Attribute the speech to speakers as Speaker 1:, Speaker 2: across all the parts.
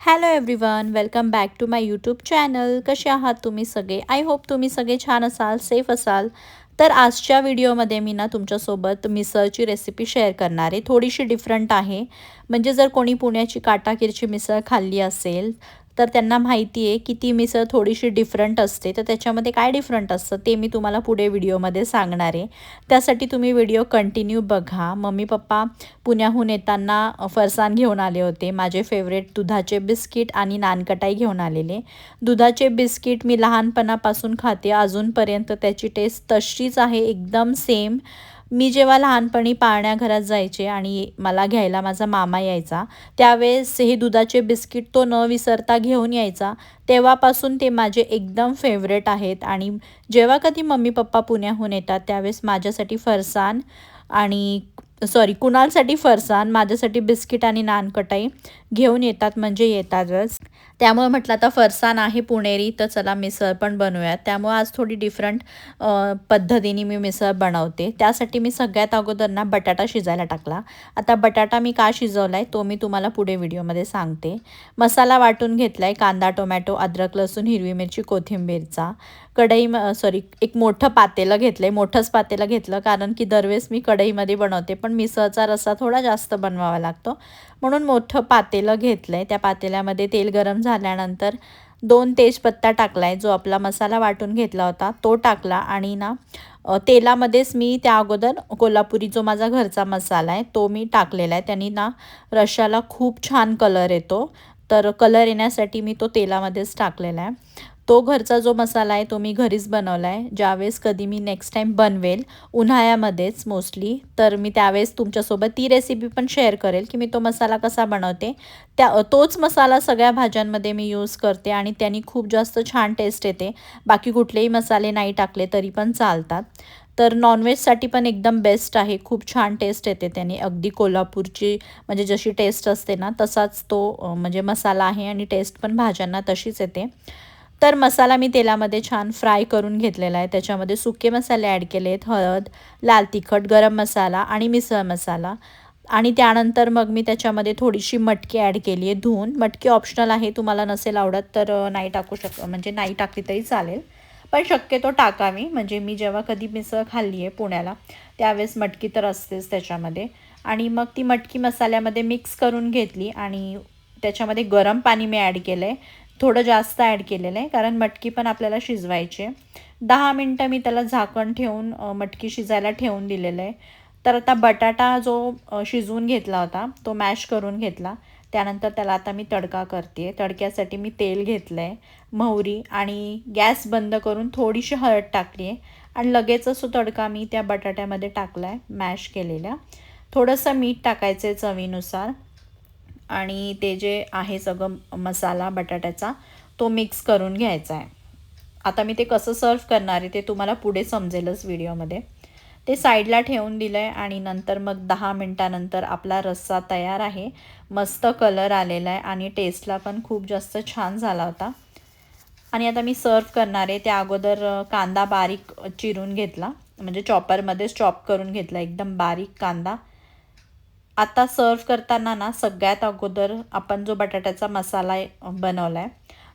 Speaker 1: Hello everyone, welcome back to my YouTube channel. कसे आहात तुम्ही सगळे? आय होप तुम्ही सगळे छान असाल, सेफ असाल. तर आजच्या व्हिडिओमध्ये मी ना तुमच्यासोबत मिसळची रेसिपी शेअर करणार आहे. थोडीशी डिफरंट आहे. म्हणजे जर कोणी पुण्याची काटाकीरची मिसळ खाल्ली असेल तर त्यांना माहिती आहे की ती मिसळ थोडीशी डिफरंट असते. तर त्याच्यामध्ये काय डिफरंट असतं ते मी तुम्हाला पुढे व्हिडिओमध्ये सांगणार आहे. त्यासाठी तुम्ही व्हिडिओ कंटिन्यू बघा. मम्मी पप्पा पुण्याहून येताना फरसाण घेऊन आले होते. माझे फेवरेट दुधाचे बिस्किट आणि नानकटाई घेऊन आलेले. दुधाचे बिस्किट मी लहानपणापासून खाते अजूनपर्यंत, त्याची टेस्ट तशीच आहे, एकदम सेम. मी जेव्हा लहानपणी पाळण्याघरात जायचे आणि मला घ्यायला माझा मामा यायचा, त्यावेळेस हे दुधाचे बिस्किट तो न विसरता घेऊन यायचा. तेव्हापासून ते माझे एकदम फेवरेट आहेत. आणि जेव्हा कधी मम्मी पप्पा पुण्याहून येतात त्यावेळेस माझ्यासाठी फरसाण आणि कुणालसाठी फरसाण, माझ्यासाठी बिस्किट आणि नानकटाई घेऊन येतात, म्हणजे येतातच. त्यामुळे म्हटलं आता फरसाण आहे पुणेरी, तर चला मिसळ पण बनवूयात. त्यामुळे आज थोडी डिफरंट पद्धतीने मी मिसळ बनवते. त्यासाठी मी सगळ्यात अगोदर ना बटाटा शिजायला टाकला. आता बटाटा मी का शिजवला आहे तो मी तुम्हाला पुढे व्हिडिओमध्ये सांगते. मसाला वाटून घेतला आहे, कांदा, टोमॅटो, अद्रक, लसूण, हिरवी मिरची, कोथिंबीरचा. एक मोठं पातेलं घेतलं आहे. मोठंच पातेलं घेतलं कारण की दरवेळेस मी कढईमध्ये बनवते, पण मिसळचा रस्सा थोडा जास्त बनवावा लागतो, म्हणून मोठं पातेलं घेतलं आहे. त्या पातेल्यामध्ये तेल गरम झाल्यानंतर 2 तेजपत्ता टाकला आहे. जो आपला मसाला वाटून घेतला होता तो टाकला. आणि ना तेलामध्येच मी त्या अगोदर कोल्हापुरी जो माझा घरचा मसाला आहे तो मी टाकलेला आहे. त्यांनी ना रश्श्याला खूप छान कलर येतो. तर कलर येण्यासाठी मी तो तेलामध्येच टाकलेला आहे. तो घरचा जो मसाला आहे तो मी घरीच बनवला आहे. ज्यावेळेस कधी मी नेक्स्ट टाईम बनवेल उन्हाळ्यामध्येच मोस्टली, तर मी त्यावेळेस तुमच्यासोबत ती रेसिपी पण शेअर करेल की मी तो मसाला कसा बनवते. तोच मसाला सगळ्या भाज्यांमध्ये मी यूज करते आणि त्याने खूप जास्त छान टेस्ट येते. बाकी कुठलेही मसाले नाही टाकले तरी पण चालतात. तर नॉनव्हेजसाठी पण एकदम बेस्ट आहे, खूप छान टेस्ट येते त्याने. अगदी कोल्हापूरची म्हणजे जशी टेस्ट असते ना तसाच तो म्हणजे मसाला आहे आणि टेस्ट पण भाज्यांना तशीच येते. तर मसाला मी तेलामध्ये छान फ्राय करून घेतलेला आहे. त्याच्यामध्ये सुके मसाले ॲड केले आहेत, हळद, लाल तिखट, गरम मसाला आणि मिसळ मसाला. आणि त्यानंतर मग मी त्याच्यामध्ये थोडीशी मटकी ॲड केली आहे धुवून. मटकी ऑप्शनल आहे, तुम्हाला नसेल आवडत तर नाही टाकू म्हणजे नाही टाकली तरी चालेल, पण शक्यतो टाकावी. म्हणजे मी जेव्हा कधी मिसळ खाल्ली आहे पुण्याला त्यावेळेस मटकी तर असतेच त्याच्यामध्ये. आणि मग ती मटकी मसाल्यामध्ये मिक्स करून घेतली आणि त्याच्यामध्ये गरम पाणी मी ॲड केलं आहे. थोडं जास्त ॲड केलेलं आहे कारण मटकी पण आपल्याला शिजवायची आहे. 10 मिनटं मी त्याला झाकण ठेवून मटकी शिजायला ठेवून दिलेलं आहे. तर आता बटाटा जो शिजवून घेतला होता तो मॅश करून घेतला. त्यानंतर त्याला आता मी तडका करते आहे. तडक्यासाठी मी तेल घेतलं आहे, मोहरी, आणि गॅस बंद करून थोडीशी हळद टाकली आहे आणि लगेचच तो तडका मी त्या बटाट्यामध्ये टाकला आहे मॅश केलेल्या. थोडंसं मीठ टाकायचं आहे चवीनुसार. आणि ते जे आहे सगळं मसाला बटाट्याचा तो मिक्स करून घ्यायचा आहे. आता मी ते कसं सर्व करणार आहे ते तुम्हाला पुढे समजेलच व्हिडिओमध्ये. ते साईडला ठेवून दिलं आहे आणि नंतर मग 10 मिनटानंतर आपला रस्सा तयार आहे. मस्त कलर आलेला आहे आणि टेस्टला पण खूप जास्त छान झाला होता. आणि आता मी सर्व करणार आहे. त्या अगोदर कांदा बारीक चिरून घेतला, म्हणजे चॉपरमध्येच चॉप करून घेतला एकदम बारीक कांदा. आता सर्व करताना ना सगळ्यात अगोदर आपण जो बटाट्याचा मसाला बनवला आहे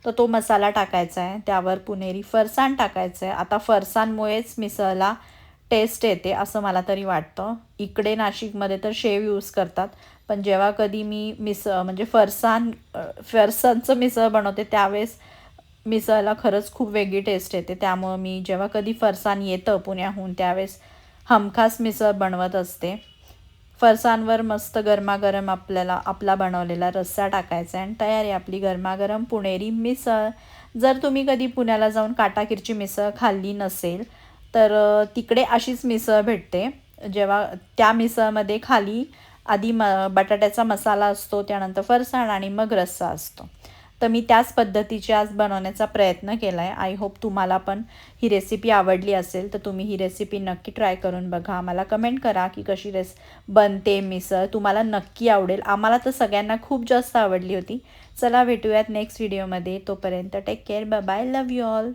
Speaker 1: तर तो मसाला टाकायचा आहे. त्यावर पुणेरी फरसाण टाकायचं आहे. आता फरसाणमुळेच मिसळला टेस्ट येते असं मला तरी वाटतं. इकडे नाशिकमध्ये तर शेव यूज करतात, पण जेव्हा कधी मी म्हणजे फरसाणचं मिसळ बनवते त्यावेळेस मिसळला खरंच खूप वेगळी टेस्ट येते. त्यामुळं मी जेव्हा कधी फरसाण येतं पुण्याहून त्यावेळेस हमखास मिसळ बनवत असते. फरसाणवर मस्त गरमागरम आपल्याला आपला बनवलेला रस्सा टाकायचा आणि तयार आहे आपली गरमागरम पुणेरी मिसळ. जर तुम्ही कधी पुण्याला जाऊन काटाकीरची मिसळ खाल्ली नसेल तर तिकडे अशीच मिसळ भेटते. जेव्हा त्या मिसळमध्ये खाली आधी बटाट्याचा मसाला असतो, त्यानंतर फरसाण आणि मग रस्सा असतो. तर मी त्याच पद्धतीची आज बनवण्याचा प्रयत्न केला आहे. आय होप तुम्हाला पण ही रेसिपी आवडली असेल तर तुम्ही ही रेसिपी नक्की ट्राय करून बघा. मला कमेंट करा की कशी बनते मिसळ, तुम्हाला नक्की आवडेल. आम्हाला तर सगळ्यांना खूप जास्त आवडली होती. चला भेटूयात नेक्स्ट व्हिडिओमध्ये. तोपर्यंत take care, bye bye, love you all.